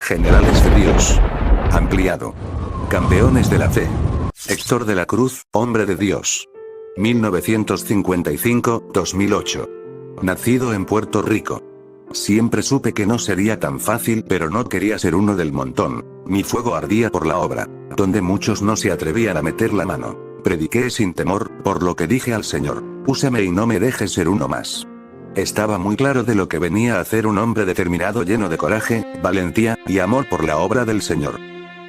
Generales de Dios. Ampliado. Campeones de la fe. Héctor de la Cruz, hombre de Dios. 1955-2008. Nacido en Puerto Rico. Siempre supe que no sería tan fácil, pero no quería ser uno del montón. Mi fuego ardía por la obra, donde muchos no se atrevían a meter la mano. Prediqué sin temor, por lo que dije al Señor: úsame y no me dejes ser uno más. Estaba muy claro de lo que venía a hacer un hombre determinado, lleno de coraje, valentía, y amor por la obra del Señor.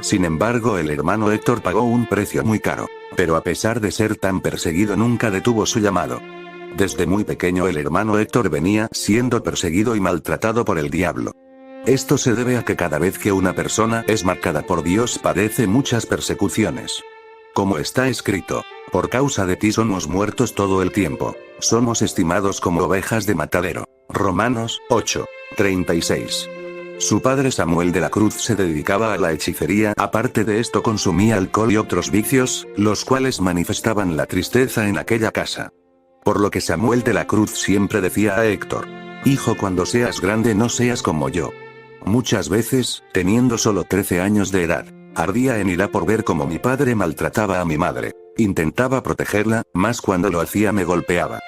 Sin embargo, el hermano Héctor pagó un precio muy caro, pero a pesar de ser tan perseguido nunca detuvo su llamado. Desde muy pequeño el hermano Héctor venía siendo perseguido y maltratado por el diablo. Esto se debe a que cada vez que una persona es marcada por Dios padece muchas persecuciones. Como está escrito: por causa de ti somos muertos todo el tiempo, somos estimados como ovejas de matadero. Romanos 8:36. Su padre Samuel de la Cruz se dedicaba a la hechicería, aparte de esto consumía alcohol y otros vicios, los cuales manifestaban la tristeza en aquella casa. Por lo que Samuel de la Cruz siempre decía a Héctor: hijo, cuando seas grande no seas como yo. Muchas veces, teniendo solo 13 años de edad, ardía en ira por ver cómo mi padre maltrataba a mi madre. Intentaba protegerla, mas cuando lo hacía me golpeaba.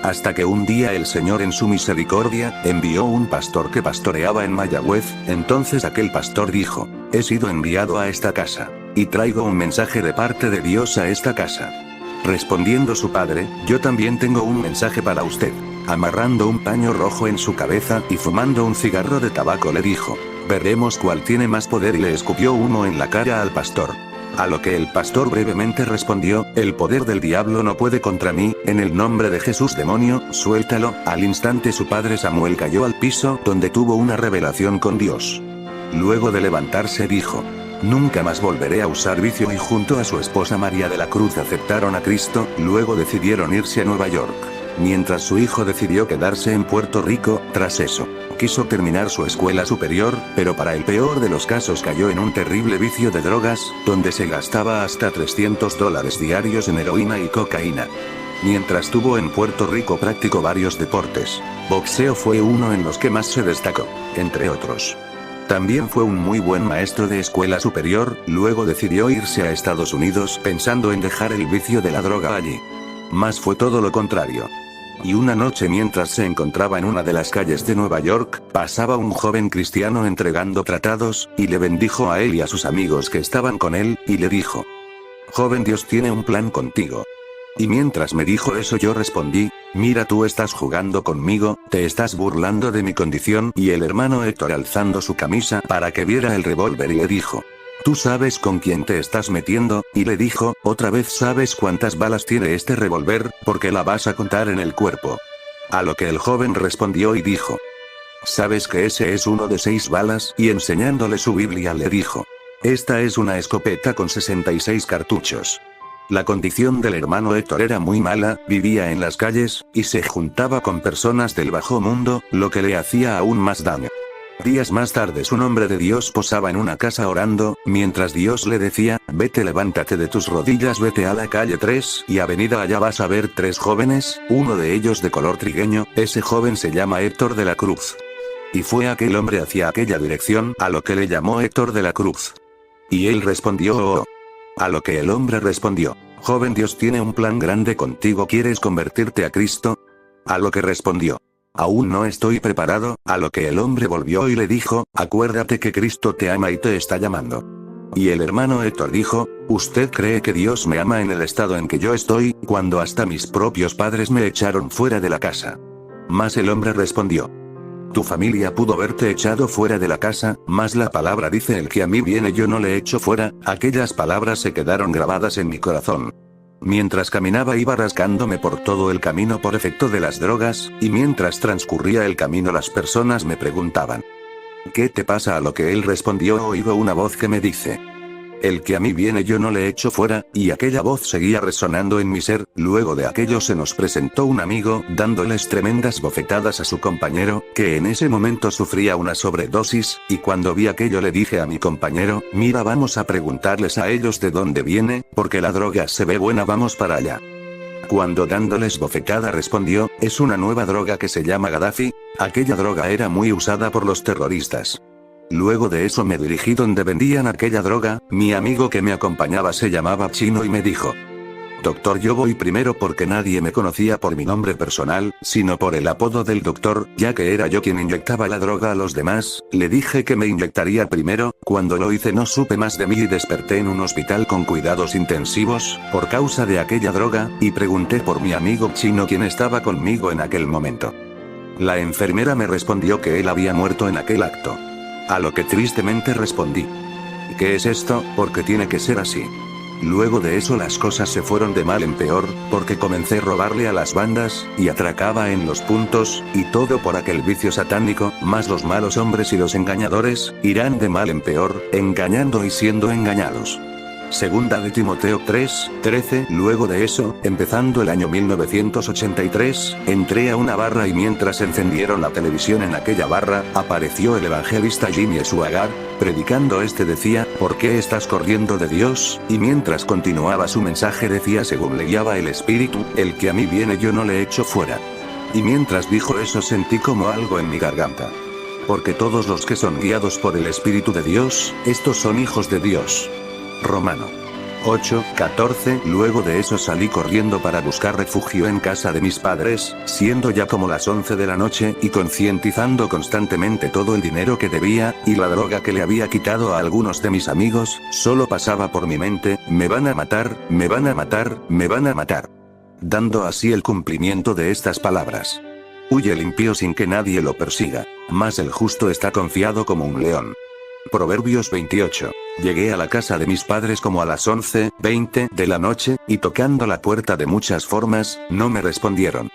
Hasta que un día el Señor en su misericordia, envió un pastor que pastoreaba en Mayagüez. Entonces aquel pastor dijo: he sido enviado a esta casa, y traigo un mensaje de parte de Dios a esta casa. Respondiendo su padre: yo también tengo un mensaje para usted. Amarrando un paño rojo en su cabeza y fumando un cigarro de tabaco le dijo: veremos cuál tiene más poder, y le escupió humo en la cara al pastor. A lo que el pastor brevemente respondió: el poder del diablo no puede contra mí, en el nombre de Jesús, demonio, suéltalo. Al instante su padre Samuel cayó al piso, donde tuvo una revelación con Dios. Luego de levantarse dijo: nunca más volveré a usar vicio, y junto a su esposa María de la Cruz aceptaron a Cristo. Luego decidieron irse a Nueva York, mientras su hijo decidió quedarse en Puerto Rico. Tras eso, quiso terminar su escuela superior, pero para el peor de los casos cayó en un terrible vicio de drogas, donde se gastaba hasta $300 diarios en heroína y cocaína. Mientras estuvo en Puerto Rico practicó varios deportes. Boxeo fue uno en los que más se destacó, entre otros. También fue un muy buen maestro de escuela superior. Luego decidió irse a Estados Unidos pensando en dejar el vicio de la droga allí. Mas fue todo lo contrario. Y una noche, mientras se encontraba en una de las calles de Nueva York, pasaba un joven cristiano entregando tratados, y le bendijo a él y a sus amigos que estaban con él, y le dijo: joven, Dios tiene un plan contigo. Y mientras me dijo eso yo respondí: mira, tú estás jugando conmigo, te estás burlando de mi condición. Y el hermano Héctor, alzando su camisa para que viera el revólver, y le dijo: ¿tú sabes con quién te estás metiendo? Y le dijo otra vez: ¿sabes cuántas balas tiene este revólver? Porque la vas a contar en el cuerpo. A lo que el joven respondió y dijo: ¿sabes que ese es uno de 6 balas? Y enseñándole su Biblia le dijo: esta es una escopeta con 66 cartuchos. La condición del hermano Héctor era muy mala, vivía en las calles, y se juntaba con personas del bajo mundo, lo que le hacía aún más daño. Días más tarde un hombre de Dios posaba en una casa orando, mientras Dios le decía: vete, levántate de tus rodillas, vete a la calle 3 y avenida, allá vas a ver 3 jóvenes, uno de ellos de color trigueño. Ese joven se llama Héctor de la Cruz. Y fue aquel hombre hacia aquella dirección, a lo que le llamó Héctor de la Cruz. Y él respondió: oh. A lo que el hombre respondió: joven, Dios tiene un plan grande contigo, ¿quieres convertirte a Cristo? A lo que respondió: aún no estoy preparado. A lo que el hombre volvió y le dijo: acuérdate que Cristo te ama y te está llamando. Y el hermano Héctor dijo: ¿usted cree que Dios me ama en el estado en que yo estoy, cuando hasta mis propios padres me echaron fuera de la casa? Mas el hombre respondió: tu familia pudo haberte echado fuera de la casa, mas la palabra dice: el que a mí viene yo no le echo fuera. Aquellas palabras se quedaron grabadas en mi corazón. Mientras caminaba iba rascándome por todo el camino por efecto de las drogas, y mientras transcurría el camino las personas me preguntaban: ¿qué te pasa? A lo que él respondió: oigo una voz que me dice: el que a mí viene yo no le echo fuera. Y aquella voz seguía resonando en mi ser. Luego de aquello se nos presentó un amigo, dándoles tremendas bofetadas a su compañero, que en ese momento sufría una sobredosis, y cuando vi aquello le dije a mi compañero: mira, vamos a preguntarles a ellos de dónde viene, porque la droga se ve buena, vamos para allá. Cuando dándoles bofetada respondió: es una nueva droga que se llama Gaddafi. Aquella droga era muy usada por los terroristas. Luego de eso me dirigí donde vendían aquella droga, mi amigo que me acompañaba se llamaba Chino y me dijo: Doctor, yo voy primero porque nadie me conocía por mi nombre personal, sino por el apodo del doctor, ya que era yo quien inyectaba la droga a los demás. Le dije que me inyectaría primero. Cuando lo hice no supe más de mí y desperté en un hospital con cuidados intensivos, por causa de aquella droga, y pregunté por mi amigo Chino quien estaba conmigo en aquel momento. La enfermera me respondió que él había muerto en aquel acto. A lo que tristemente respondí: ¿qué es esto? Porque tiene que ser así. Luego de eso las cosas se fueron de mal en peor, porque comencé a robarle a las bandas, y atracaba en los puntos, y todo por aquel vicio satánico, más los malos hombres y los engañadores, irán de mal en peor, engañando y siendo engañados. Segunda de Timoteo 3:13. Luego de eso, empezando el año 1983, entré a una barra y mientras encendieron la televisión en aquella barra, apareció el evangelista Jimmy Swaggart, predicando. Decía: ¿por qué estás corriendo de Dios? Y mientras continuaba su mensaje decía: según le guiaba el Espíritu, el que a mí viene yo no le echo fuera. Y mientras dijo eso sentí como algo en mi garganta. Porque todos los que son guiados por el Espíritu de Dios, estos son hijos de Dios. Romano 8:14. Luego de eso salí corriendo para buscar refugio en casa de mis padres, siendo ya como las 11 de la noche, y concientizando constantemente todo el dinero que debía, y la droga que le había quitado a algunos de mis amigos. Solo pasaba por mi mente: me van a matar, me van a matar, me van a matar. Dando así el cumplimiento de estas palabras: huye el impío sin que nadie lo persiga, mas el justo está confiado como un león. Proverbios 28. Llegué a la casa de mis padres como a las 11:20 de la noche, y tocando la puerta de muchas formas, no me respondieron.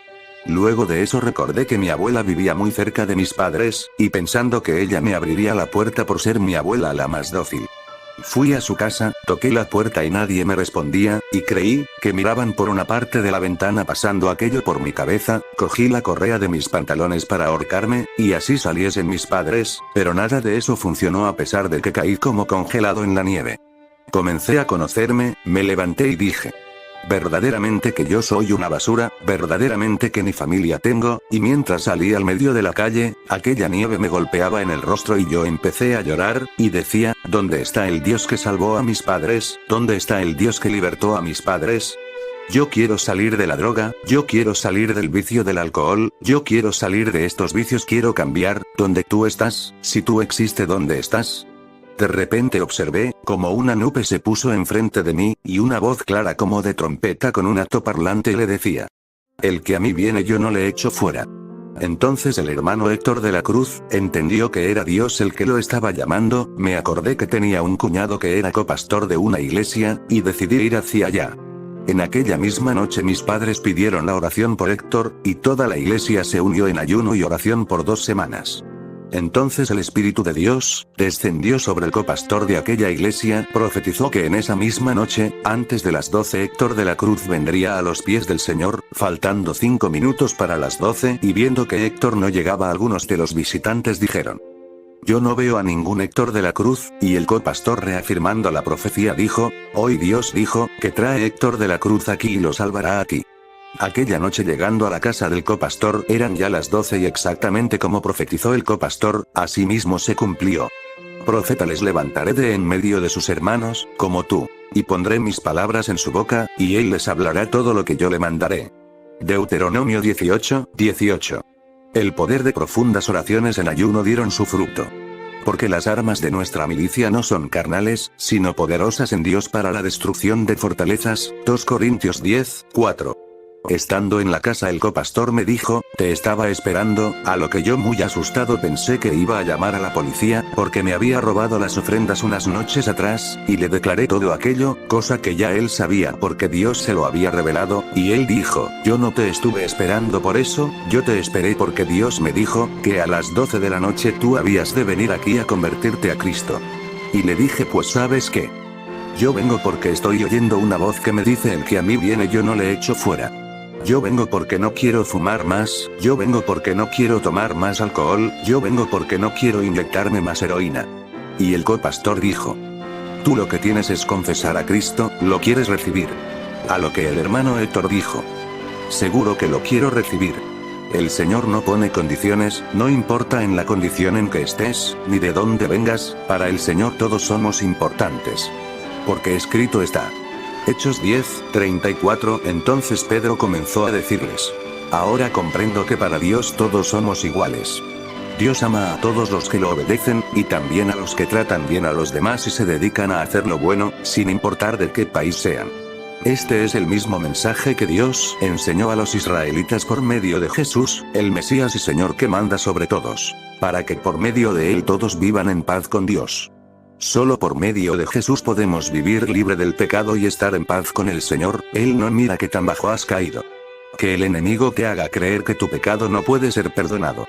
Luego de eso recordé que mi abuela vivía muy cerca de mis padres, y pensando que ella me abriría la puerta por ser mi abuela la más dócil. Fui a su casa, toqué la puerta y nadie me respondía, y creí que miraban por una parte de la ventana. Pasando aquello por mi cabeza, cogí la correa de mis pantalones para ahorcarme, y así saliesen mis padres, pero nada de eso funcionó a pesar de que caí como congelado en la nieve. Comencé a conocerme, me levanté y dije: verdaderamente que yo soy una basura, verdaderamente que ni familia tengo, y mientras salí al medio de la calle, aquella nieve me golpeaba en el rostro y yo empecé a llorar, y decía: ¿dónde está el Dios que salvó a mis padres? ¿Dónde está el Dios que libertó a mis padres? Yo quiero salir de la droga, yo quiero salir del vicio del alcohol, yo quiero salir de estos vicios, quiero cambiar. ¿Dónde tú estás? Si tú existes, ¿dónde estás? De repente observé como una nube se puso enfrente de mí, y una voz clara como de trompeta con un altoparlante le decía: el que a mí viene yo no le echo fuera. Entonces el hermano Héctor de la Cruz entendió que era Dios el que lo estaba llamando. Me acordé que tenía un cuñado que era copastor de una iglesia, y decidí ir hacia allá. En aquella misma noche mis padres pidieron la oración por Héctor, y toda la iglesia se unió en ayuno y oración por 2 semanas. Entonces el Espíritu de Dios descendió sobre el copastor de aquella iglesia, profetizó que en esa misma noche, antes de las 12, Héctor de la Cruz vendría a los pies del Señor, faltando 5 minutos para las 12, y viendo que Héctor no llegaba, algunos de los visitantes dijeron: yo no veo a ningún Héctor de la Cruz, y el copastor, reafirmando la profecía, dijo: hoy Dios dijo que trae Héctor de la Cruz aquí y lo salvará a ti. Aquella noche, llegando a la casa del copastor, eran ya las 12 y exactamente como profetizó el copastor, así mismo se cumplió. Profeta les levantaré de en medio de sus hermanos, como tú, y pondré mis palabras en su boca, y él les hablará todo lo que yo le mandaré. Deuteronomio 18:18. El poder de profundas oraciones en ayuno dieron su fruto. Porque las armas de nuestra milicia no son carnales, sino poderosas en Dios para la destrucción de fortalezas. 2 Corintios 10:4. Estando en la casa el copastor me dijo: te estaba esperando, a lo que yo muy asustado pensé que iba a llamar a la policía, porque me había robado las ofrendas unas noches atrás, y le declaré todo aquello, cosa que ya él sabía porque Dios se lo había revelado, y él dijo: yo no te estuve esperando por eso, yo te esperé porque Dios me dijo, que a las 12 de la noche tú habías de venir aquí a convertirte a Cristo. Y le dije: pues ¿sabes qué? Yo vengo porque estoy oyendo una voz que me dice: el que a mí viene yo no le echo fuera. Yo vengo porque no quiero fumar más, yo vengo porque no quiero tomar más alcohol, yo vengo porque no quiero inyectarme más heroína. Y el copastor dijo: tú lo que tienes es confesar a Cristo, ¿lo quieres recibir? A lo que el hermano Héctor dijo: seguro que lo quiero recibir. El Señor no pone condiciones, no importa en la condición en que estés, ni de dónde vengas, para el Señor todos somos importantes. Porque escrito está. Hechos 10:34. Entonces Pedro comenzó a decirles: ahora comprendo que para Dios todos somos iguales. Dios ama a todos los que lo obedecen, y también a los que tratan bien a los demás y se dedican a hacer lo bueno, sin importar de qué país sean. Este es el mismo mensaje que Dios enseñó a los israelitas por medio de Jesús, el Mesías y Señor que manda sobre todos, para que por medio de él todos vivan en paz con Dios. Solo por medio de Jesús podemos vivir libre del pecado y estar en paz con el Señor. Él no mira que tan bajo has caído. Que el enemigo te haga creer que tu pecado no puede ser perdonado.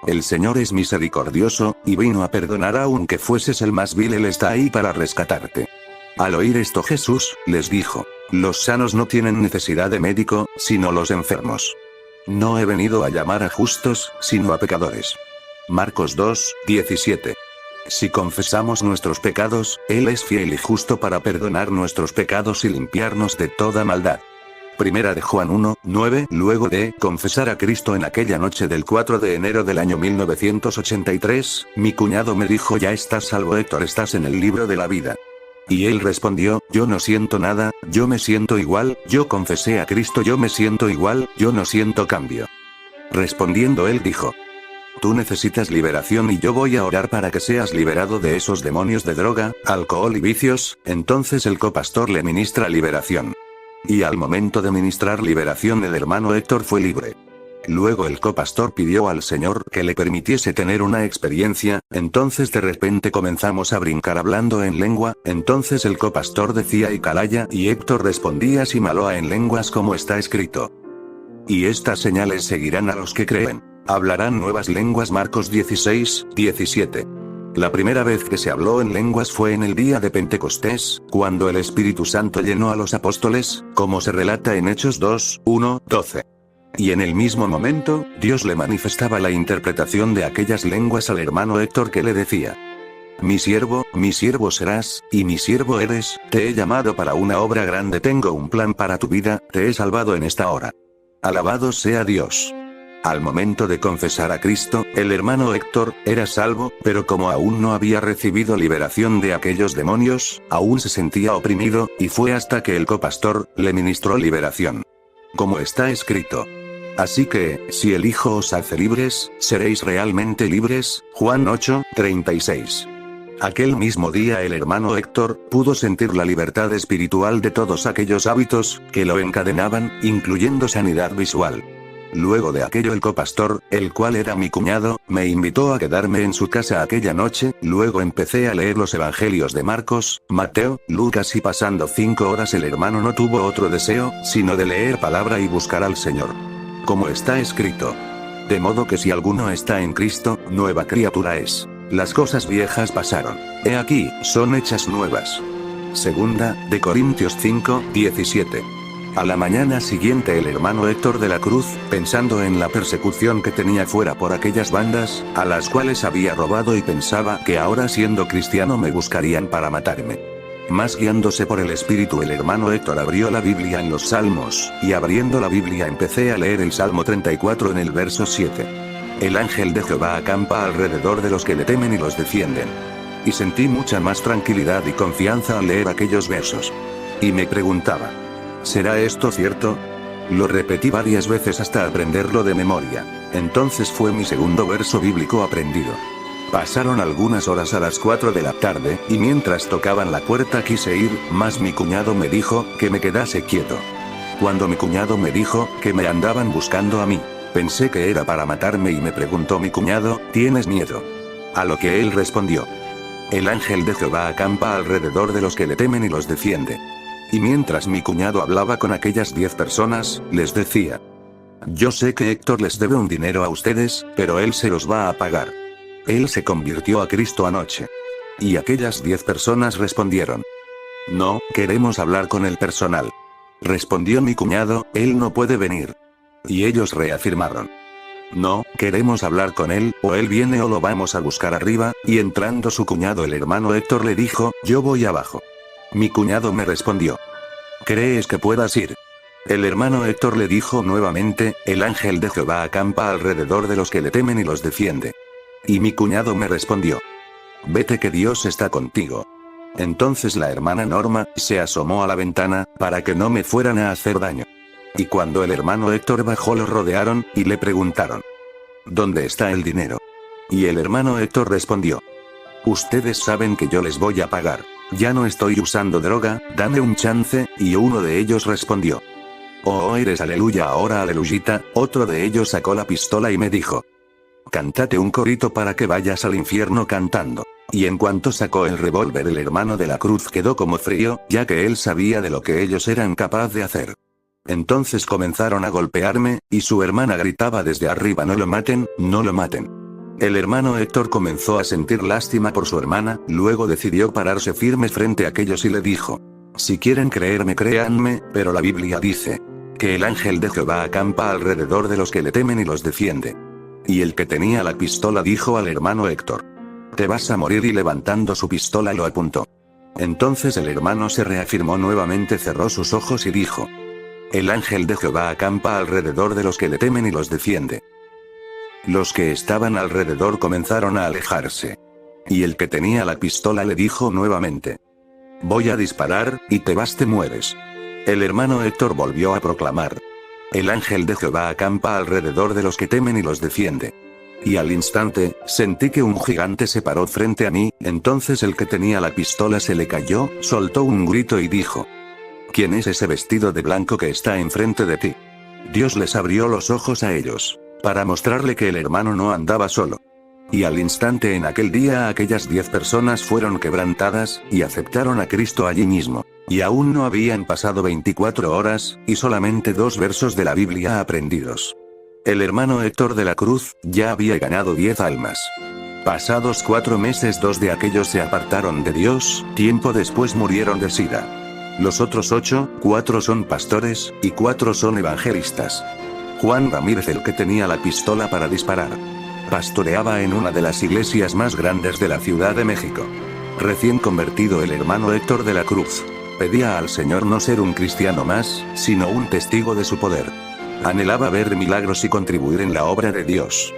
El Señor es misericordioso, y vino a perdonar aunque fueses el más vil. Él está ahí para rescatarte. Al oír esto Jesús les dijo: los sanos no tienen necesidad de médico, sino los enfermos. No he venido a llamar a justos, sino a pecadores. Marcos 2:17. Si confesamos nuestros pecados, Él es fiel y justo para perdonar nuestros pecados y limpiarnos de toda maldad. Primera de Juan 1:9. Luego de confesar a Cristo en aquella noche del 4 de enero del año 1983, mi cuñado me dijo: ya estás salvo, Héctor, estás en el libro de la vida. Y él respondió: yo no siento nada, yo me siento igual, yo confesé a Cristo, yo me siento igual, yo no siento cambio. Respondiendo él dijo: tú necesitas liberación y yo voy a orar para que seas liberado de esos demonios de droga, alcohol y vicios. Entonces el copastor le ministra liberación. Y al momento de ministrar liberación el hermano Héctor fue libre. Luego el copastor pidió al Señor que le permitiese tener una experiencia. Entonces de repente comenzamos a brincar hablando en lengua. Entonces el copastor decía Ikalaya y Héctor respondía Simaloa en lenguas como está escrito. Y estas señales seguirán a los que creen. Hablarán nuevas lenguas. Marcos 16:17. La primera vez que se habló en lenguas fue en el día de Pentecostés, cuando el Espíritu Santo llenó a los apóstoles, como se relata en Hechos 2:1-12. Y en el mismo momento, Dios le manifestaba la interpretación de aquellas lenguas al hermano Héctor, que le decía: mi siervo serás, y mi siervo eres, te he llamado para una obra grande, tengo un plan para tu vida, te he salvado en esta hora. Alabado sea Dios. Al momento de confesar a Cristo, el hermano Héctor era salvo, pero como aún no había recibido liberación de aquellos demonios, aún se sentía oprimido, y fue hasta que el copastor le ministró liberación. Como está escrito: así que, si el Hijo os hace libres, seréis realmente libres. Juan 8:36. Aquel mismo día el hermano Héctor pudo sentir la libertad espiritual de todos aquellos hábitos que lo encadenaban, incluyendo sanidad visual. Luego de aquello el copastor, el cual era mi cuñado, me invitó a quedarme en su casa aquella noche. Luego empecé a leer los evangelios de Marcos, Mateo, Lucas, y pasando 5 horas el hermano no tuvo otro deseo, sino de leer palabra y buscar al Señor. Como está escrito: de modo que si alguno está en Cristo, nueva criatura es. Las cosas viejas pasaron. He aquí, son hechas nuevas. Segunda de Corintios 5:17. A la mañana siguiente el hermano Héctor de la Cruz, pensando en la persecución que tenía fuera por aquellas bandas, a las cuales había robado, y pensaba que ahora siendo cristiano me buscarían para matarme. Más guiándose por el Espíritu el hermano Héctor abrió la Biblia en los Salmos, y abriendo la Biblia empecé a leer el Salmo 34 en el verso 7. El ángel de Jehová acampa alrededor de los que le temen y los defienden. Y sentí mucha más tranquilidad y confianza al leer aquellos versos. Y me preguntaba: ¿será esto cierto? Lo repetí varias veces hasta aprenderlo de memoria. Entonces fue mi segundo verso bíblico aprendido. Pasaron algunas horas a las 4 de la tarde, y mientras tocaban la puerta quise ir, mas mi cuñado me dijo que me quedase quieto. Cuando mi cuñado me dijo que me andaban buscando a mí, pensé que era para matarme y me preguntó mi cuñado: ¿tienes miedo? A lo que él respondió: el ángel de Jehová acampa alrededor de los que le temen y los defiende. Y mientras mi cuñado hablaba con aquellas 10 personas, les decía: yo sé que Héctor les debe un dinero a ustedes, pero él se los va a pagar. Él se convirtió a Cristo anoche. Y aquellas 10 personas respondieron: no, queremos hablar con el personal. Respondió mi cuñado: él no puede venir. Y ellos reafirmaron: no, queremos hablar con él, o él viene o lo vamos a buscar arriba. Y entrando su cuñado el hermano Héctor le dijo: yo voy abajo. Mi cuñado me respondió: ¿crees que puedas ir? El hermano Héctor le dijo nuevamente, el ángel de Jehová acampa alrededor de los que le temen y los defiende. Y mi cuñado me respondió: vete que Dios está contigo. Entonces la hermana Norma se asomó a la ventana, para que no me fueran a hacer daño. Y cuando el hermano Héctor bajó lo rodearon, y le preguntaron: ¿dónde está el dinero? Y el hermano Héctor respondió: ustedes saben que yo les voy a pagar. Ya no estoy usando droga, dame un chance, y uno de ellos respondió: oh, eres aleluya ahora aleluyita. Otro de ellos sacó la pistola y me dijo: cántate un corito para que vayas al infierno cantando. Y en cuanto sacó el revólver, el hermano de la cruz quedó como frío, ya que él sabía de lo que ellos eran capaz de hacer. Entonces comenzaron a golpearme, y su hermana gritaba desde arriba: no lo maten, no lo maten. El hermano Héctor comenzó a sentir lástima por su hermana, luego decidió pararse firme frente a aquellos y le dijo: si quieren creerme, créanme, pero la Biblia dice que el ángel de Jehová acampa alrededor de los que le temen y los defiende. Y el que tenía la pistola dijo al hermano Héctor: te vas a morir, y levantando su pistola lo apuntó. Entonces el hermano se reafirmó nuevamente, cerró sus ojos y dijo: el ángel de Jehová acampa alrededor de los que le temen y los defiende. Los que estaban alrededor comenzaron a alejarse. Y el que tenía la pistola le dijo nuevamente: voy a disparar, y te vas, te mueres. El hermano Héctor volvió a proclamar: el ángel de Jehová acampa alrededor de los que temen y los defiende. Y al instante, sentí que un gigante se paró frente a mí. Entonces el que tenía la pistola se le cayó, soltó un grito y dijo: ¿quién es ese vestido de blanco que está enfrente de ti? Dios les abrió los ojos a ellos, para mostrarle que el hermano no andaba solo. Y al instante, en aquel día, aquellas 10 personas fueron quebrantadas, y aceptaron a Cristo allí mismo. Y aún no habían pasado 24 horas, y solamente 2 versos de la Biblia aprendidos. El hermano Héctor de la Cruz ya había ganado 10 almas. Pasados 4 meses, 2 de aquellos se apartaron de Dios, tiempo después murieron de sida. Los otros 8, 4 son pastores, y 4 son evangelistas. Juan Ramírez, el que tenía la pistola para disparar, pastoreaba en una de las iglesias más grandes de la Ciudad de México. Recién convertido, el hermano Héctor de la Cruz pedía al Señor no ser un cristiano más, sino un testigo de su poder. Anhelaba ver milagros y contribuir en la obra de Dios.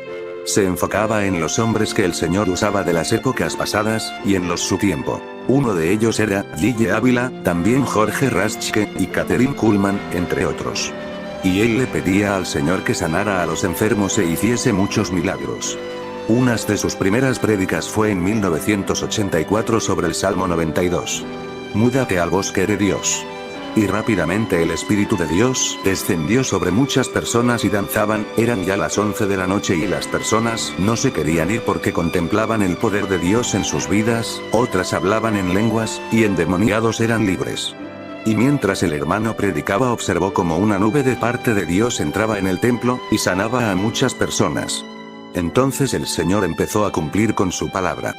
Se enfocaba en los hombres que el Señor usaba de las épocas pasadas, y en los su tiempo. Uno de ellos era Gille Ávila, también Jorge Raschke, y Catherine Kuhlman, entre otros. Y él le pedía al Señor que sanara a los enfermos e hiciese muchos milagros. Una de sus primeras prédicas fue en 1984 sobre el Salmo 92. Múdate al bosque de Dios. Y rápidamente el Espíritu de Dios descendió sobre muchas personas y danzaban. Eran ya las 11 de la noche y las personas no se querían ir porque contemplaban el poder de Dios en sus vidas. Otras hablaban en lenguas, y endemoniados eran libres. Y mientras el hermano predicaba, observó como una nube de parte de Dios entraba en el templo, y sanaba a muchas personas. Entonces el Señor empezó a cumplir con su palabra.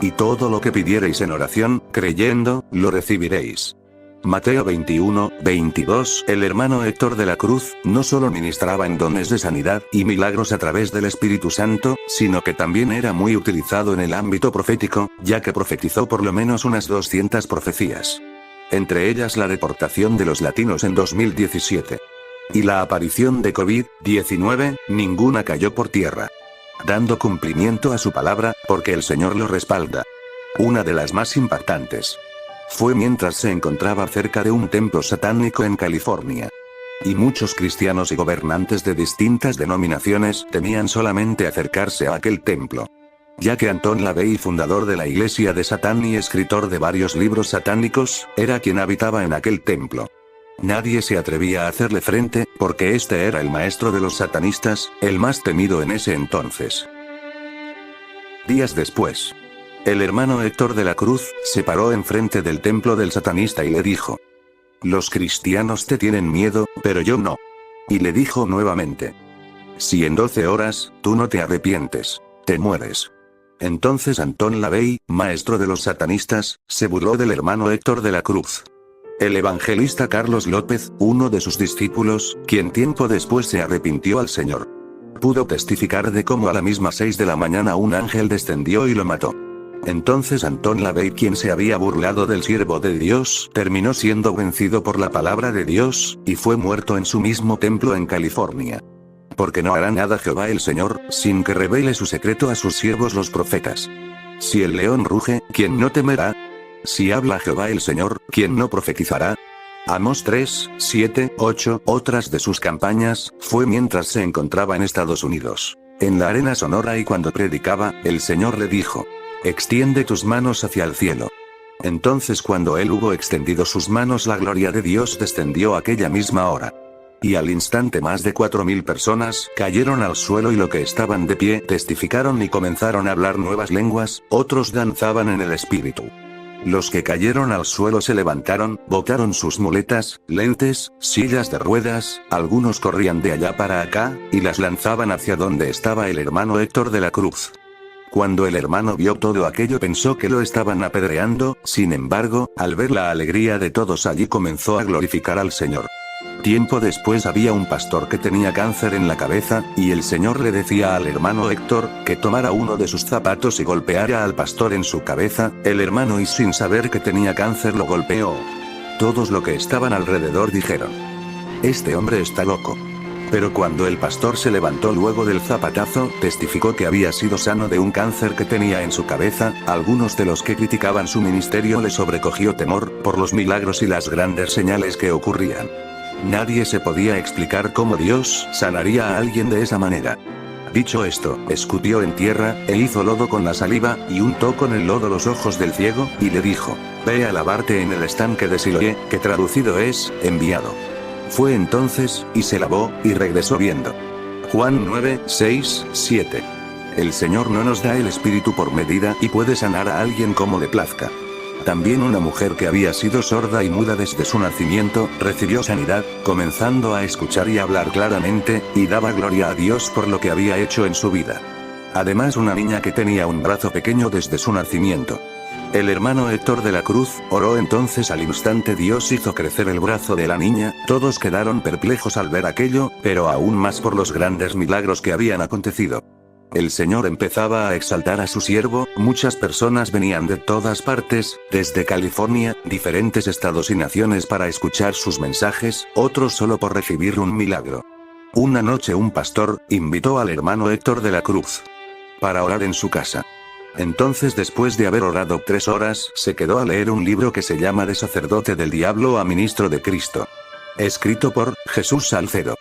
Y todo lo que pidiereis en oración, creyendo, lo recibiréis. Mateo 21, 22. El hermano Héctor de la Cruz no solo ministraba en dones de sanidad y milagros a través del Espíritu Santo, sino que también era muy utilizado en el ámbito profético, ya que profetizó por lo menos unas 200 profecías. Entre ellas la deportación de los latinos en 2017. Y la aparición de COVID-19, ninguna cayó por tierra. Dando cumplimiento a su palabra, porque el Señor lo respalda. Una de las más impactantes fue mientras se encontraba cerca de un templo satánico en California. Y muchos cristianos y gobernantes de distintas denominaciones temían solamente acercarse a aquel templo. Ya que Anton LaVey, fundador de la Iglesia de Satán y escritor de varios libros satánicos, era quien habitaba en aquel templo. Nadie se atrevía a hacerle frente, porque este era el maestro de los satanistas, el más temido en ese entonces. Días después, el hermano Héctor de la Cruz se paró enfrente del templo del satanista y le dijo: los cristianos te tienen miedo, pero yo no. Y le dijo nuevamente: si en 12 horas, tú no te arrepientes, te mueres. Entonces Anton LaVey, maestro de los satanistas, se burló del hermano Héctor de la Cruz. El evangelista Carlos López, uno de sus discípulos, quien tiempo después se arrepintió al Señor, pudo testificar de cómo a la misma 6 de la mañana un ángel descendió y lo mató. Entonces Antón Lavey, quien se había burlado del siervo de Dios, terminó siendo vencido por la palabra de Dios, y fue muerto en su mismo templo en California. Porque no hará nada Jehová el Señor, sin que revele su secreto a sus siervos los profetas. Si el león ruge, ¿quién no temerá? Si habla Jehová el Señor, ¿quién no profetizará? Amós 3, 7, 8. Otras de sus campañas, fue mientras se encontraba en Estados Unidos, en la arena Sonora, y cuando predicaba, el Señor le dijo: extiende tus manos hacia el cielo. Entonces cuando él hubo extendido sus manos, la gloria de Dios descendió aquella misma hora. Y al instante más de 4000 personas cayeron al suelo, y los que estaban de pie testificaron y comenzaron a hablar nuevas lenguas, otros danzaban en el espíritu. Los que cayeron al suelo se levantaron, botaron sus muletas, lentes, sillas de ruedas, algunos corrían de allá para acá, y las lanzaban hacia donde estaba el hermano Héctor de la Cruz. Cuando el hermano vio todo aquello, pensó que lo estaban apedreando, sin embargo, al ver la alegría de todos allí, comenzó a glorificar al Señor. Tiempo después había un pastor que tenía cáncer en la cabeza, y el Señor le decía al hermano Héctor, que tomara uno de sus zapatos y golpeara al pastor en su cabeza. El hermano, y sin saber que tenía cáncer, lo golpeó. Todos los que estaban alrededor dijeron: este hombre está loco. Pero cuando el pastor se levantó luego del zapatazo, testificó que había sido sano de un cáncer que tenía en su cabeza. Algunos de los que criticaban su ministerio le sobrecogió temor, por los milagros y las grandes señales que ocurrían. Nadie se podía explicar cómo Dios sanaría a alguien de esa manera. Dicho esto, escupió en tierra, e hizo lodo con la saliva, y untó con el lodo los ojos del ciego, y le dijo: ve a lavarte en el estanque de Siloé, que traducido es, enviado. Fue entonces, y se lavó, y regresó viendo. Juan 9, 6, 7. El Señor no nos da el Espíritu por medida, y puede sanar a alguien como le plazca. También una mujer que había sido sorda y muda desde su nacimiento, recibió sanidad, comenzando a escuchar y hablar claramente, y daba gloria a Dios por lo que había hecho en su vida. Además, una niña que tenía un brazo pequeño desde su nacimiento. El hermano Héctor de la Cruz oró entonces. Al instante Dios hizo crecer el brazo de la niña. Todos quedaron perplejos al ver aquello, pero aún más por los grandes milagros que habían acontecido. El Señor empezaba a exaltar a su siervo. Muchas personas venían de todas partes, desde California, diferentes estados y naciones, para escuchar sus mensajes, otros solo por recibir un milagro. Una noche un pastor invitó al hermano Héctor de la Cruz para orar en su casa. Entonces, después de haber orado 3 horas, se quedó a leer un libro que se llama De sacerdote del diablo a ministro de Cristo, escrito por Jesús Salcedo.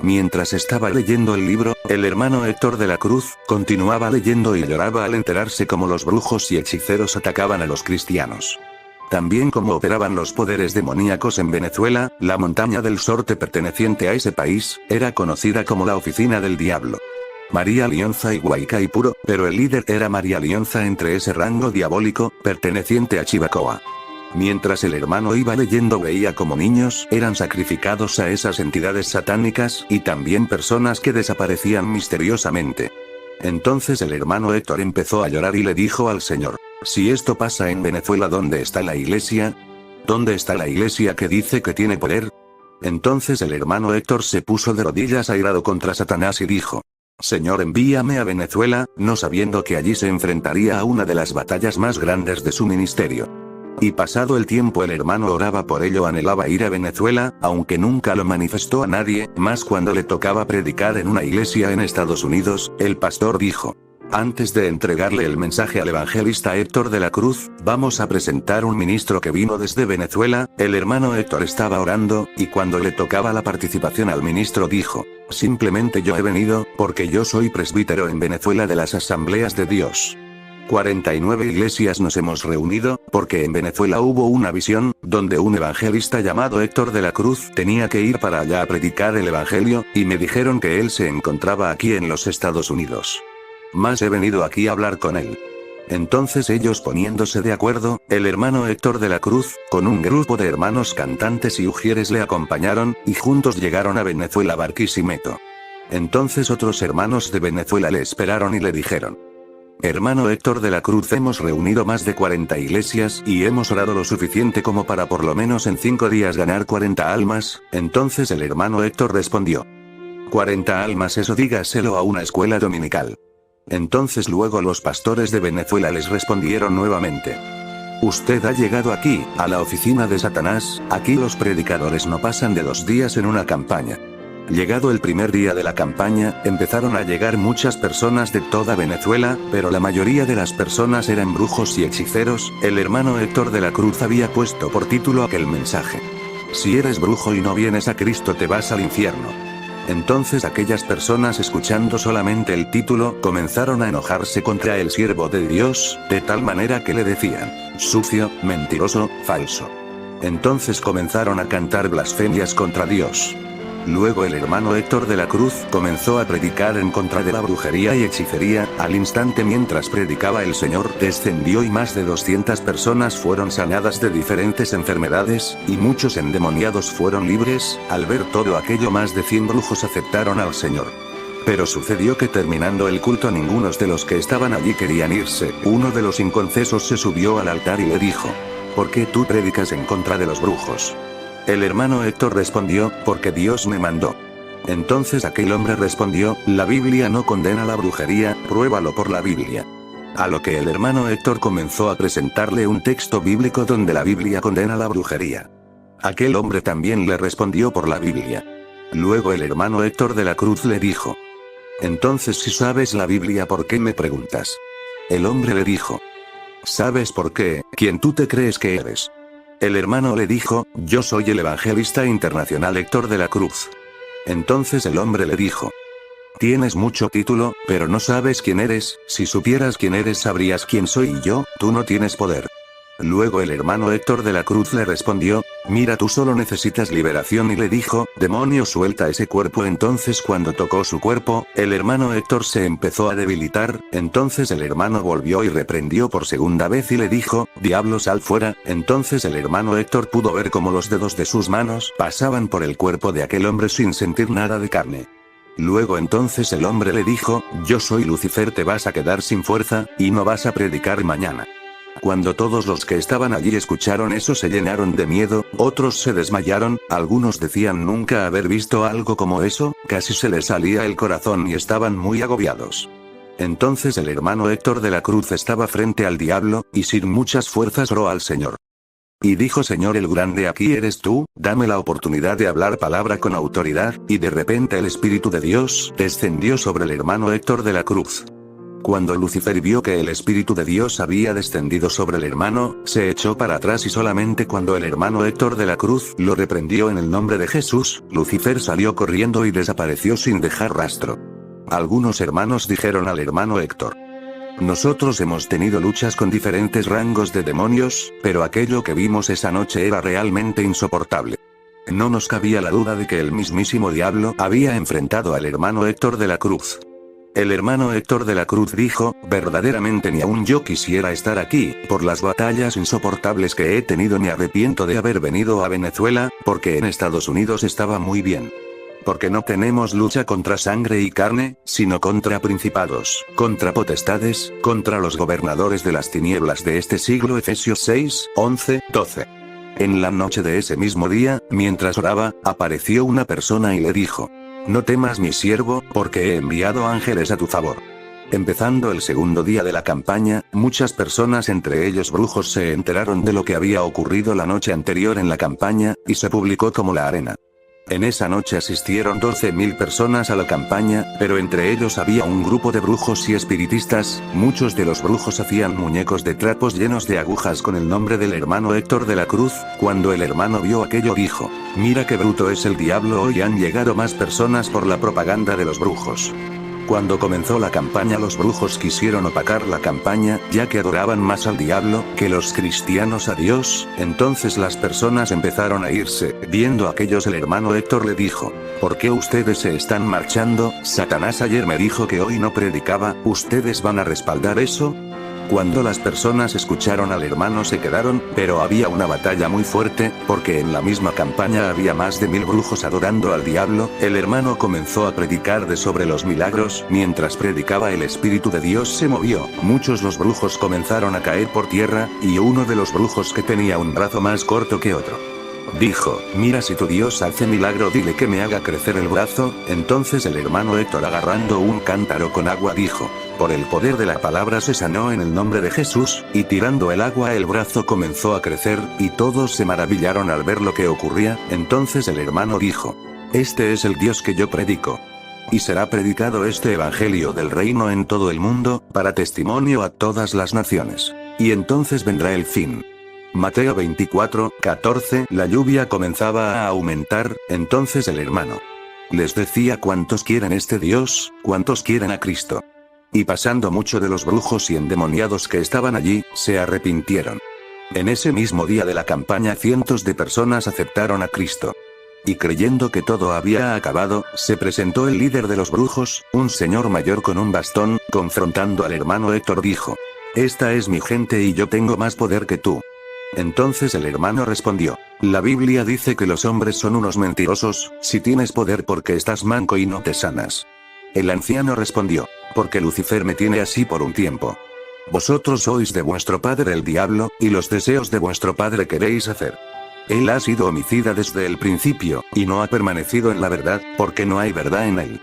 Mientras estaba leyendo el libro, el hermano Héctor de la Cruz continuaba leyendo y lloraba al enterarse cómo los brujos y hechiceros atacaban a los cristianos. También cómo operaban los poderes demoníacos en Venezuela. La montaña del Sorte, perteneciente a ese país, era conocida como la oficina del diablo. María Lionza y Guaycaipuro, pero el líder era María Lionza entre ese rango diabólico, perteneciente a Chivacoa. Mientras el hermano iba leyendo, veía como niños eran sacrificados a esas entidades satánicas, y también personas que desaparecían misteriosamente. Entonces el hermano Héctor empezó a llorar y le dijo al Señor: si esto pasa en Venezuela, ¿dónde está la iglesia? ¿Dónde está la iglesia que dice que tiene poder? Entonces el hermano Héctor se puso de rodillas airado contra Satanás y dijo: Señor, envíame a Venezuela, no sabiendo que allí se enfrentaría a una de las batallas más grandes de su ministerio. Y pasado el tiempo, el hermano oraba por ello, anhelaba ir a Venezuela, aunque nunca lo manifestó a nadie, más cuando le tocaba predicar en una iglesia en Estados Unidos. El pastor dijo: antes de entregarle el mensaje al evangelista Héctor de la Cruz, vamos a presentar un ministro que vino desde Venezuela. El hermano Héctor estaba orando, y cuando le tocaba la participación al ministro dijo: simplemente yo he venido, porque yo soy presbítero en Venezuela de las Asambleas de Dios. 49 iglesias nos hemos reunido, porque en Venezuela hubo una visión, donde un evangelista llamado Héctor de la Cruz tenía que ir para allá a predicar el evangelio, y me dijeron que él se encontraba aquí en los Estados Unidos. Mas he venido aquí a hablar con él. Entonces ellos, poniéndose de acuerdo, el hermano Héctor de la Cruz, con un grupo de hermanos cantantes y ujieres le acompañaron, y juntos llegaron a Venezuela, Barquisimeto. Entonces otros hermanos de Venezuela le esperaron y le dijeron: hermano Héctor de la Cruz, hemos reunido más de 40 iglesias, y hemos orado lo suficiente como para por lo menos en 5 días ganar 40 almas. Entonces el hermano Héctor respondió: 40 almas, eso dígaselo a una escuela dominical. Entonces luego los pastores de Venezuela les respondieron nuevamente: usted ha llegado aquí, a la oficina de Satanás. Aquí los predicadores no pasan de 2 días en una campaña. Llegado el primer día de la campaña, empezaron a llegar muchas personas de toda Venezuela, pero la mayoría de las personas eran brujos y hechiceros. El hermano Héctor de la Cruz había puesto por título aquel mensaje: si eres brujo y no vienes a Cristo te vas al infierno. Entonces aquellas personas, escuchando solamente el título, comenzaron a enojarse contra el siervo de Dios, de tal manera que le decían: sucio, mentiroso, falso. Entonces comenzaron a cantar blasfemias contra Dios. Luego el hermano Héctor de la Cruz comenzó a predicar en contra de la brujería y hechicería. Al instante, mientras predicaba, el Señor descendió y más de 200 personas fueron sanadas de diferentes enfermedades, y muchos endemoniados fueron libres. Al ver todo aquello, más de 100 brujos aceptaron al Señor. Pero sucedió que terminando el culto, ninguno de los que estaban allí querían irse. Uno de los inconcesos se subió al altar y le dijo: ¿por qué tú predicas en contra de los brujos? El hermano Héctor respondió: porque Dios me mandó. Entonces aquel hombre respondió: la Biblia no condena la brujería, pruébalo por la Biblia. A lo que el hermano Héctor comenzó a presentarle un texto bíblico donde la Biblia condena la brujería. Aquel hombre también le respondió por la Biblia. Luego el hermano Héctor de la Cruz le dijo: entonces, si sabes la Biblia, ¿por qué me preguntas? El hombre le dijo: ¿sabes por qué? ¿Quién tú te crees que eres? El hermano le dijo: yo soy el evangelista internacional Héctor de la Cruz. Entonces el hombre le dijo: tienes mucho título, pero no sabes quién eres. Si supieras quién eres, sabrías quién soy yo. Tú no tienes poder. Luego el hermano Héctor de la Cruz le respondió: mira, tú solo necesitas liberación, y le dijo: demonio, suelta ese cuerpo. Entonces cuando tocó su cuerpo, el hermano Héctor se empezó a debilitar. Entonces el hermano volvió y reprendió por segunda vez y le dijo: diablo, sal fuera. Entonces el hermano Héctor pudo ver cómo los dedos de sus manos pasaban por el cuerpo de aquel hombre sin sentir nada de carne. Luego entonces el hombre le dijo: yo soy Lucifer, te vas a quedar sin fuerza, y no vas a predicar mañana. Cuando todos los que estaban allí escucharon eso, se llenaron de miedo, otros se desmayaron, algunos decían nunca haber visto algo como eso, casi se les salía el corazón y estaban muy agobiados. Entonces el hermano Héctor de la Cruz estaba frente al diablo, y sin muchas fuerzas oró al Señor. Y dijo: Señor el grande, aquí eres tú, dame la oportunidad de hablar palabra con autoridad. Y de repente el Espíritu de Dios descendió sobre el hermano Héctor de la Cruz. Cuando Lucifer vio que el Espíritu de Dios había descendido sobre el hermano, se echó para atrás, y solamente cuando el hermano Héctor de la Cruz lo reprendió en el nombre de Jesús, Lucifer salió corriendo y desapareció sin dejar rastro. Algunos hermanos dijeron al hermano Héctor: nosotros hemos tenido luchas con diferentes rangos de demonios, pero aquello que vimos esa noche era realmente insoportable. No nos cabía la duda de que el mismísimo diablo había enfrentado al hermano Héctor de la Cruz. El hermano Héctor de la Cruz dijo: verdaderamente ni aún yo quisiera estar aquí, por las batallas insoportables que he tenido. Me arrepiento de haber venido a Venezuela, porque en Estados Unidos estaba muy bien. Porque no tenemos lucha contra sangre y carne, sino contra principados, contra potestades, contra los gobernadores de las tinieblas de este siglo. Efesios 6, 11, 12. En la noche de ese mismo día, mientras oraba, apareció una persona y le dijo: no temas, mi siervo, porque he enviado ángeles a tu favor. Empezando el segundo día de la campaña, muchas personas, entre ellos brujos, se enteraron de lo que había ocurrido la noche anterior en la campaña, y se publicó como la arena. En esa noche asistieron 12.000 personas a la campaña, pero entre ellos había un grupo de brujos y espiritistas. Muchos de los brujos hacían muñecos de trapos llenos de agujas con el nombre del hermano Héctor de la Cruz. Cuando el hermano vio aquello, dijo: mira qué bruto es el diablo, hoy han llegado más personas por la propaganda de los brujos. Cuando comenzó la campaña, los brujos quisieron opacar la campaña, ya que adoraban más al diablo que los cristianos a Dios. Entonces las personas empezaron a irse. Viendo aquellos, el hermano Héctor le dijo: ¿por qué ustedes se están marchando? Satanás ayer me dijo que hoy no predicaba, ¿ustedes van a respaldar eso? Cuando las personas escucharon al hermano se quedaron, pero había una batalla muy fuerte, porque en la misma campaña había más de 1000 brujos adorando al diablo. El hermano comenzó a predicar sobre los milagros. Mientras predicaba, el Espíritu de Dios se movió. Muchos los brujos comenzaron a caer por tierra, y uno de los brujos, que tenía un brazo más corto que otro, dijo: mira, si tu Dios hace milagro, dile que me haga crecer el brazo. Entonces el hermano Héctor, agarrando un cántaro con agua, dijo: Por el poder de la palabra se sanó en el nombre de Jesús, y tirando el agua el brazo comenzó a crecer, y todos se maravillaron al ver lo que ocurría. Entonces el hermano dijo: este es el Dios que yo predico. Y será predicado este evangelio del reino en todo el mundo, para testimonio a todas las naciones. Y entonces vendrá el fin. Mateo 24:14. La lluvia comenzaba a aumentar, entonces el hermano les decía: ¿cuántos quieren este Dios? ¿Cuántos quieren a Cristo? Y pasando mucho de los brujos y endemoniados que estaban allí, se arrepintieron. En ese mismo día de la campaña cientos de personas aceptaron a Cristo. Y creyendo que todo había acabado, se presentó el líder de los brujos, un señor mayor con un bastón, confrontando al hermano Héctor dijo: esta es mi gente y yo tengo más poder que tú. Entonces el hermano respondió: la Biblia dice que los hombres son unos mentirosos. Si tienes poder, porque estás manco y no te sanas. El anciano respondió: porque Lucifer me tiene así por un tiempo. Vosotros sois de vuestro padre el diablo, y los deseos de vuestro padre queréis hacer. Él ha sido homicida desde el principio, y no ha permanecido en la verdad, porque no hay verdad en él.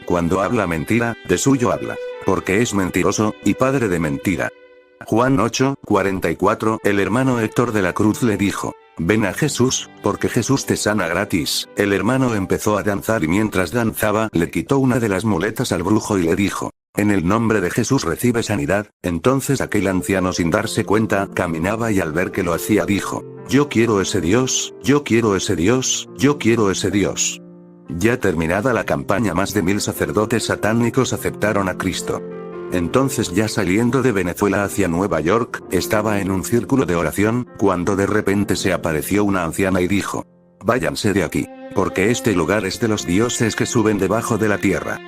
Cuando habla mentira, de suyo habla, porque es mentiroso, y padre de mentira. Juan 8:44. El hermano Héctor de la Cruz le dijo: ven a Jesús, porque Jesús te sana gratis. El hermano empezó a danzar y mientras danzaba le quitó una de las muletas al brujo y le dijo: en el nombre de Jesús recibe sanidad. Entonces aquel anciano, sin darse cuenta, caminaba y al ver que lo hacía dijo: yo quiero ese Dios, yo quiero ese Dios, yo quiero ese Dios. Ya terminada la campaña, más de 1000 sacerdotes satánicos aceptaron a Cristo. Entonces, ya saliendo de Venezuela hacia Nueva York, estaba en un círculo de oración, cuando de repente se apareció una anciana y dijo: váyanse de aquí, porque este lugar es de los dioses que suben debajo de la tierra.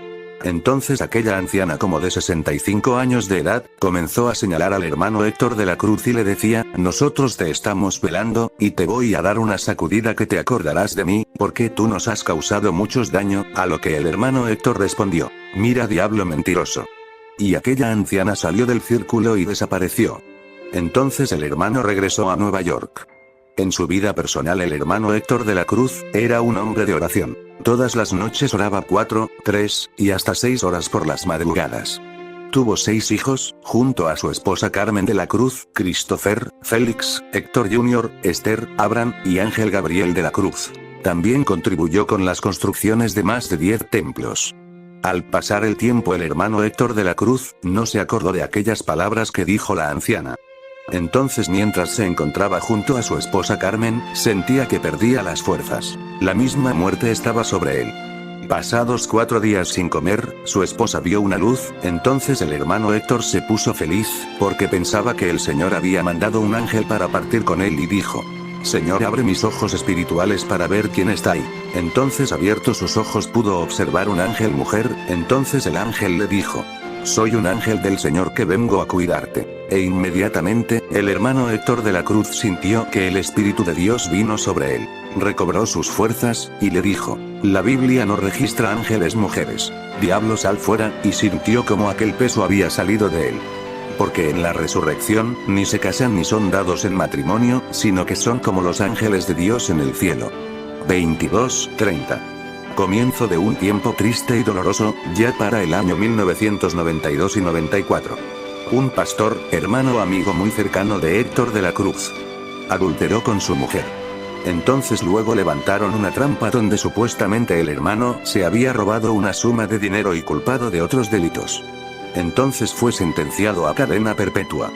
Entonces aquella anciana, como de 65 años de edad, comenzó a señalar al hermano Héctor de la Cruz y le decía: nosotros te estamos velando, y te voy a dar una sacudida que te acordarás de mí, porque tú nos has causado muchos daño. A lo que el hermano Héctor respondió: mira, diablo mentiroso. Y aquella anciana salió del círculo y desapareció. Entonces el hermano regresó a Nueva York. En su vida personal, el hermano Héctor de la Cruz era un hombre de oración. Todas las noches oraba 4, 3 y hasta 6 horas por las madrugadas. Tuvo 6 hijos, junto a su esposa Carmen de la Cruz, Christopher, Félix, Héctor Jr., Esther, Abraham y Ángel Gabriel de la Cruz. También contribuyó con las construcciones de más de 10 templos. Al pasar el tiempo, el hermano Héctor de la Cruz no se acordó de aquellas palabras que dijo la anciana. Entonces, mientras se encontraba junto a su esposa Carmen, sentía que perdía las fuerzas. La misma muerte estaba sobre él. Pasados 4 días sin comer, su esposa vio una luz. Entonces el hermano Héctor se puso feliz, porque pensaba que el Señor había mandado un ángel para partir con él y dijo: Señor, abre mis ojos espirituales para ver quién está ahí. Entonces, abiertos sus ojos, pudo observar un ángel mujer. Entonces el ángel le dijo: soy un ángel del Señor que vengo a cuidarte. E inmediatamente, el hermano Héctor de la Cruz sintió que el Espíritu de Dios vino sobre él. Recobró sus fuerzas, y le dijo: la Biblia no registra ángeles mujeres. Diablo, sal fuera, y sintió como aquel peso había salido de él. Porque en la resurrección, ni se casan ni son dados en matrimonio, sino que son como los ángeles de Dios en el cielo. 22:30. Comienzo de un tiempo triste y doloroso, ya para el año 1992 y 94. Un pastor, hermano amigo muy cercano de Héctor de la Cruz, adulteró con su mujer. Entonces luego levantaron una trampa donde supuestamente el hermano se había robado una suma de dinero y culpado de otros delitos. Entonces fue sentenciado a cadena perpetua.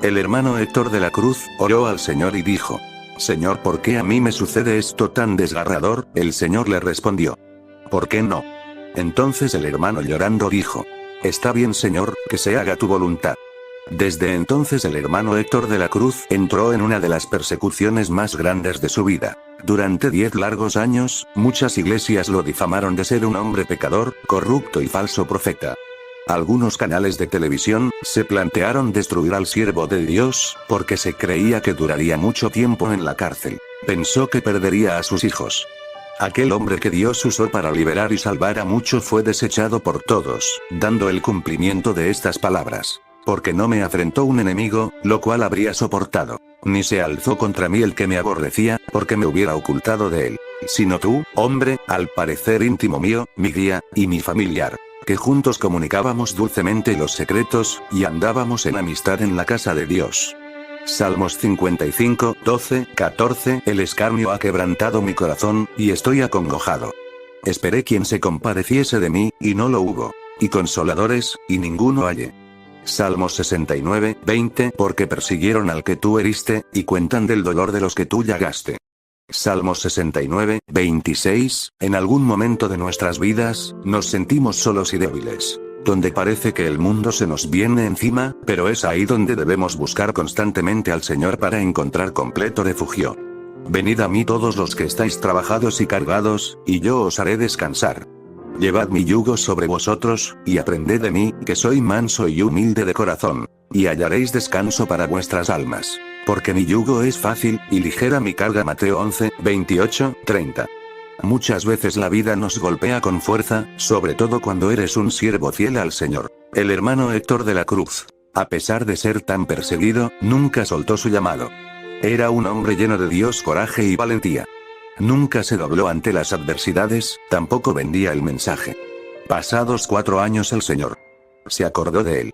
El hermano Héctor de la Cruz oró al Señor y dijo: Señor, ¿por qué a mí me sucede esto tan desgarrador? El Señor le respondió: ¿por qué no? Entonces el hermano llorando dijo: está bien, Señor, que se haga tu voluntad. Desde entonces el hermano Héctor de la Cruz entró en una de las persecuciones más grandes de su vida. Durante 10 largos años, muchas iglesias lo difamaron de ser un hombre pecador, corrupto y falso profeta. Algunos canales de televisión se plantearon destruir al siervo de Dios, porque se creía que duraría mucho tiempo en la cárcel. Pensó que perdería a sus hijos. Aquel hombre que Dios usó para liberar y salvar a muchos fue desechado por todos, dando el cumplimiento de estas palabras: porque no me afrentó un enemigo, lo cual habría soportado, ni se alzó contra mí el que me aborrecía, porque me hubiera ocultado de él, sino tú, hombre, al parecer íntimo mío, mi guía, y mi familiar. que juntos comunicábamos dulcemente los secretos, y andábamos en amistad en la casa de Dios. Salmos 55, 12, 14. El escarnio ha quebrantado mi corazón, y estoy acongojado. Esperé quien se compadeciese de mí, y no lo hubo. Y consoladores, y ninguno hallé. Salmos 69, 20. Porque persiguieron al que tú heriste, y cuentan del dolor de los que tú llagaste. Salmos 69, 26. En algún momento de nuestras vidas, nos sentimos solos y débiles. Donde parece que el mundo se nos viene encima, pero es ahí donde debemos buscar constantemente al Señor para encontrar completo refugio. Venid a mí todos los que estáis trabajados y cargados, y yo os haré descansar. Llevad mi yugo sobre vosotros, y aprended de mí, que soy manso y humilde de corazón, y hallaréis descanso para vuestras almas. Porque mi yugo es fácil, y ligera mi carga. Mateo 11, 28, 30. Muchas veces la vida nos golpea con fuerza, sobre todo cuando eres un siervo fiel al Señor. El hermano Héctor de la Cruz, a pesar de ser tan perseguido, nunca soltó su llamado. Era un hombre lleno de Dios, coraje y valentía. Nunca se dobló ante las adversidades, tampoco vendía el mensaje. Pasados 4 años el Señor se acordó de él.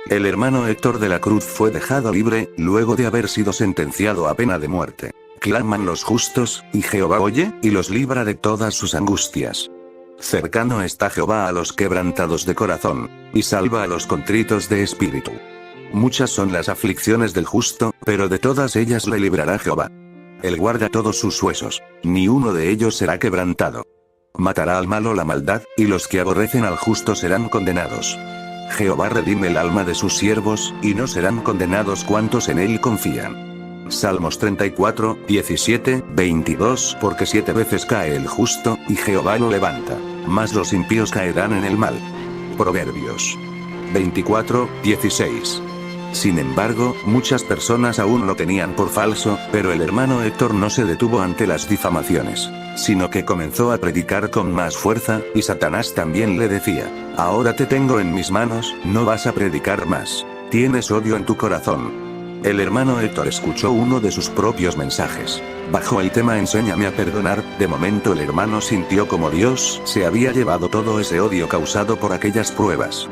El hermano Héctor de la Cruz fue dejado libre, luego de haber sido sentenciado a pena de muerte. Claman los justos, y Jehová oye, y los libra de todas sus angustias. Cercano está Jehová a los quebrantados de corazón, y salva a los contritos de espíritu. Muchas son las aflicciones del justo, pero de todas ellas le librará Jehová. Él guarda todos sus huesos, ni uno de ellos será quebrantado. Matará al malo la maldad, y los que aborrecen al justo serán condenados. Jehová redime el alma de sus siervos, y no serán condenados cuantos en él confían. Salmos 34, 17, 22. Porque 7 veces cae el justo, y Jehová lo levanta, mas los impíos caerán en el mal. Proverbios 24, 16. Sin embargo, muchas personas aún lo tenían por falso, pero el hermano Héctor no se detuvo ante las difamaciones, sino que comenzó a predicar con más fuerza, y Satanás también le decía: ahora te tengo en mis manos, no vas a predicar más. Tienes odio en tu corazón. El hermano Héctor escuchó uno de sus propios mensajes. Bajo el tema Enséñame a perdonar, de momento el hermano sintió como Dios se había llevado todo ese odio causado por aquellas pruebas.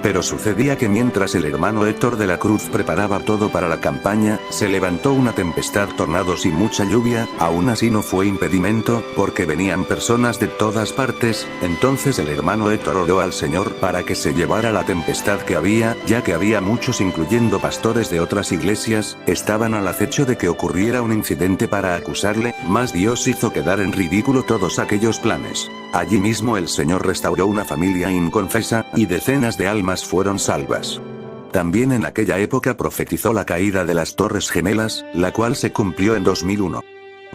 Pero sucedía que mientras el hermano Héctor de la Cruz preparaba todo para la campaña, se levantó una tempestad, tornados y mucha lluvia. Aún así no fue impedimento, porque venían personas de todas partes. Entonces el hermano Héctor oró al Señor para que se llevara la tempestad que había, ya que había muchos, incluyendo pastores de otras iglesias, estaban al acecho de que ocurriera un incidente para acusarle, mas Dios hizo quedar en ridículo todos aquellos planes. Allí mismo el Señor restauró una familia inconfesa, y decenas de almas fueron salvas. También en aquella época profetizó la caída de las Torres Gemelas, la cual se cumplió en 2001.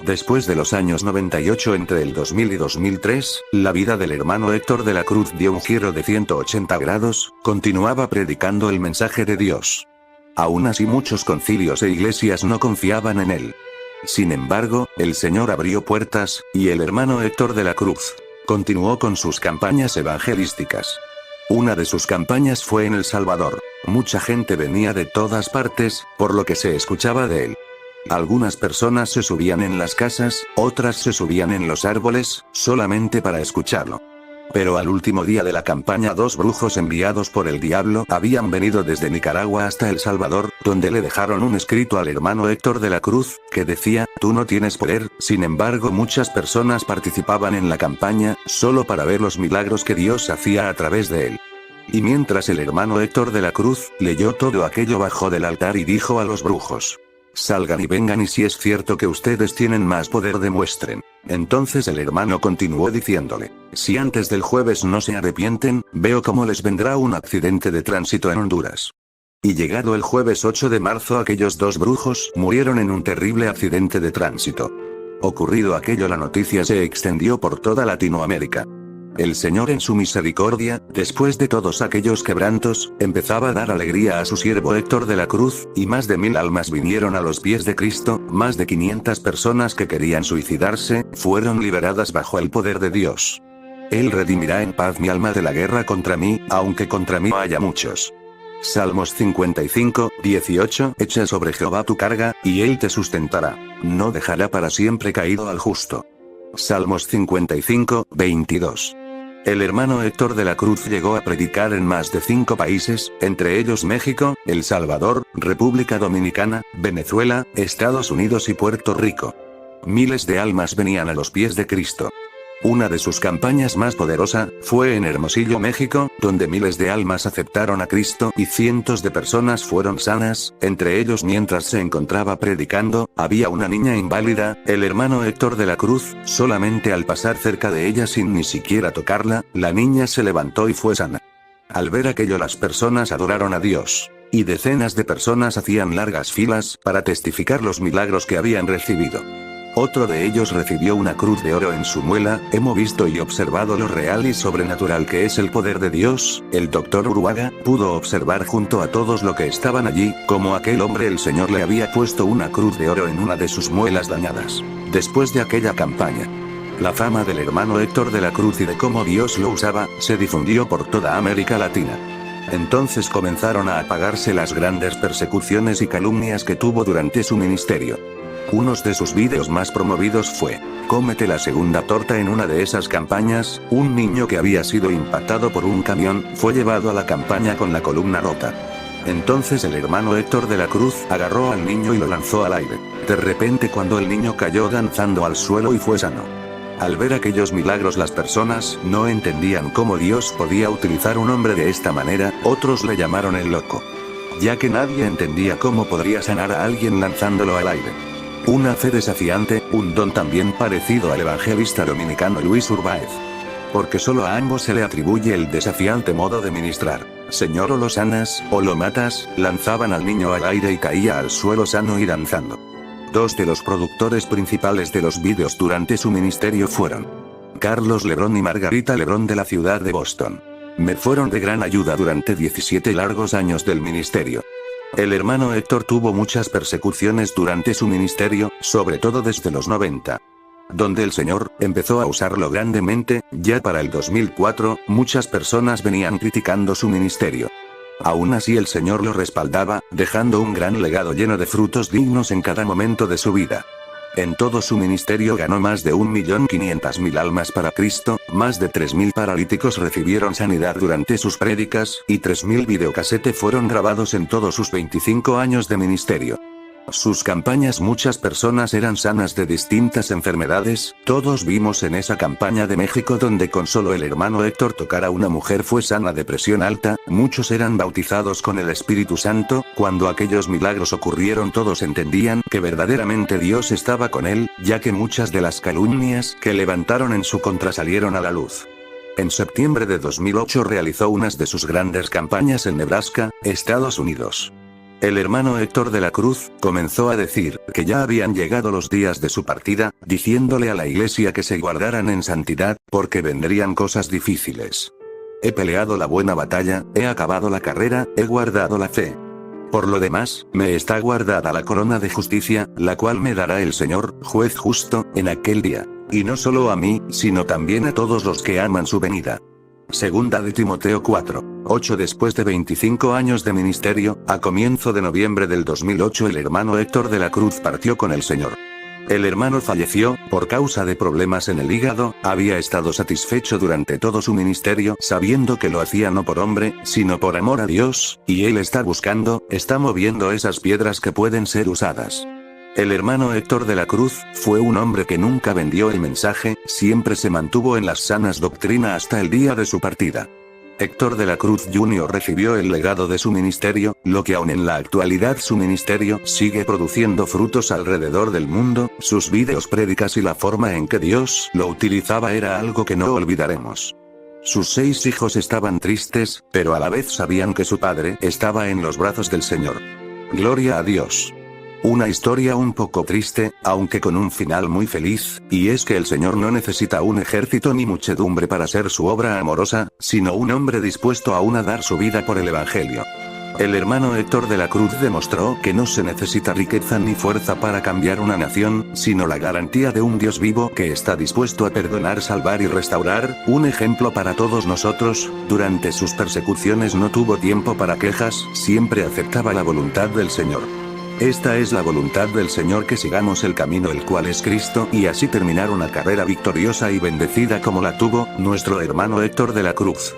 Después de los años 98, entre el 2000 y 2003, la vida del hermano Héctor de la Cruz dio un giro de 180 grados, continuaba predicando el mensaje de Dios. Aún así muchos concilios e iglesias no confiaban en él. Sin embargo, el Señor abrió puertas, y el hermano Héctor de la Cruz continuó con sus campañas evangelísticas. Una de sus campañas fue en El Salvador. Mucha gente venía de todas partes, por lo que se escuchaba de él. Algunas personas se subían en las casas, otras se subían en los árboles, solamente para escucharlo. Pero al último día de la campaña, 2 brujos enviados por el diablo habían venido desde Nicaragua hasta El Salvador, donde le dejaron un escrito al hermano Héctor de la Cruz, que decía: tú no tienes poder. Sin embargo, muchas personas participaban en la campaña, solo para ver los milagros que Dios hacía a través de él. Y mientras el hermano Héctor de la Cruz leyó todo aquello, bajó del altar y dijo a los brujos: salgan y vengan, y si es cierto que ustedes tienen más poder, demuestren. Entonces el hermano continuó diciéndole: si antes del jueves no se arrepienten, veo cómo les vendrá un accidente de tránsito en Honduras. Y llegado el jueves 8 de marzo, aquellos 2 brujos murieron en un terrible accidente de tránsito. Ocurrido aquello, la noticia se extendió por toda Latinoamérica. El Señor, en su misericordia, después de todos aquellos quebrantos, empezaba a dar alegría a su siervo Héctor de la Cruz, y más de 1000 almas vinieron a los pies de Cristo. Más de 500 personas que querían suicidarse, fueron liberadas bajo el poder de Dios. Él redimirá en paz mi alma de la guerra contra mí, aunque contra mí haya muchos. Salmos 55, 18. Echa sobre Jehová tu carga, y él te sustentará. No dejará para siempre caído al justo. Salmos 55, 22. El hermano Héctor de la Cruz llegó a predicar en más de 5 países, entre ellos México, El Salvador, República Dominicana, Venezuela, Estados Unidos y Puerto Rico. Miles de almas venían a los pies de Cristo. Una de sus campañas más poderosa fue en Hermosillo, México, donde miles de almas aceptaron a Cristo y cientos de personas fueron sanas. Entre ellos, mientras se encontraba predicando, había una niña inválida. El hermano Héctor de la Cruz, solamente al pasar cerca de ella sin ni siquiera tocarla, la niña se levantó y fue sana. Al ver aquello, las personas adoraron a Dios. Y decenas de personas hacían largas filas para testificar los milagros que habían recibido. Otro de ellos recibió una cruz de oro en su muela. Hemos visto y observado lo real y sobrenatural que es el poder de Dios. El doctor Uruaga pudo observar junto a todos lo que estaban allí, como aquel hombre el Señor le había puesto una cruz de oro en una de sus muelas dañadas. Después de aquella campaña, la fama del hermano Héctor de la Cruz y de cómo Dios lo usaba, se difundió por toda América Latina. Entonces comenzaron a apagarse las grandes persecuciones y calumnias que tuvo durante su ministerio. Uno de sus vídeos más promovidos fue: cómete la segunda torta. En una de esas campañas, un niño que había sido impactado por un camión, fue llevado a la campaña con la columna rota. Entonces el hermano Héctor de la Cruz agarró al niño y lo lanzó al aire. De repente, cuando el niño cayó danzando al suelo y fue sano. Al ver aquellos milagros, las personas no entendían cómo Dios podía utilizar un hombre de esta manera. Otros le llamaron el loco, ya que nadie entendía cómo podría sanar a alguien lanzándolo al aire. Una fe desafiante, un don también parecido al evangelista dominicano Luis Urbáez. Porque solo a ambos se le atribuye el desafiante modo de ministrar. Señor, o lo sanas, o lo matas. Lanzaban al niño al aire y caía al suelo sano y danzando. Dos de los productores principales de los vídeos durante su ministerio fueron Carlos Lebrón y Margarita Lebrón, de la ciudad de Boston. Me fueron de gran ayuda durante 17 largos años del ministerio. El hermano Héctor tuvo muchas persecuciones durante su ministerio, sobre todo desde los 90. Donde el Señor empezó a usarlo grandemente. Ya para el 2004, muchas personas venían criticando su ministerio. Aún así el Señor lo respaldaba, dejando un gran legado lleno de frutos dignos en cada momento de su vida. En todo su ministerio ganó más de 1.500.000 almas para Cristo, más de 3.000 paralíticos recibieron sanidad durante sus prédicas, y 3.000 videocasetes fueron grabados en todos sus 25 años de ministerio. Sus campañas, muchas personas eran sanas de distintas enfermedades. Todos vimos en esa campaña de México donde con solo el hermano Héctor tocar a una mujer fue sana de presión alta. Muchos eran bautizados con el Espíritu Santo. Cuando aquellos milagros ocurrieron, todos entendían que verdaderamente Dios estaba con él, ya que muchas de las calumnias que levantaron en su contra salieron a la luz. En septiembre de 2008 realizó unas de sus grandes campañas en Nebraska, Estados Unidos. El hermano Héctor de la Cruz comenzó a decir que ya habían llegado los días de su partida, diciéndole a la iglesia que se guardaran en santidad, porque vendrían cosas difíciles. He peleado la buena batalla, he acabado la carrera, he guardado la fe. Por lo demás, me está guardada la corona de justicia, la cual me dará el Señor, juez justo, en aquel día. Y no solo a mí, sino también a todos los que aman su venida. Segunda de Timoteo 4:8. Después de 25 años de ministerio, a comienzo de noviembre del 2008 el hermano Héctor de la Cruz partió con el Señor. El hermano falleció, por causa de problemas en el hígado. Había estado satisfecho durante todo su ministerio, sabiendo que lo hacía no por hombre, sino por amor a Dios, y él está moviendo esas piedras que pueden ser usadas. El hermano Héctor de la Cruz fue un hombre que nunca vendió el mensaje, siempre se mantuvo en las sanas doctrinas hasta el día de su partida. Héctor de la Cruz Jr. recibió el legado de su ministerio, lo que aún en la actualidad su ministerio sigue produciendo frutos alrededor del mundo. Sus vídeos, prédicas y la forma en que Dios lo utilizaba era algo que no olvidaremos. Sus 6 hijos estaban tristes, pero a la vez sabían que su padre estaba en los brazos del Señor. Gloria a Dios. Una historia un poco triste, aunque con un final muy feliz, y es que el Señor no necesita un ejército ni muchedumbre para hacer su obra amorosa, sino un hombre dispuesto aún a dar su vida por el Evangelio. El hermano Héctor de la Cruz demostró que no se necesita riqueza ni fuerza para cambiar una nación, sino la garantía de un Dios vivo que está dispuesto a perdonar, salvar y restaurar, un ejemplo para todos nosotros. Durante sus persecuciones no tuvo tiempo para quejas, siempre aceptaba la voluntad del Señor. Esta es la voluntad del Señor, que sigamos el camino el cual es Cristo, y así terminar una carrera victoriosa y bendecida como la tuvo nuestro hermano Héctor de la Cruz.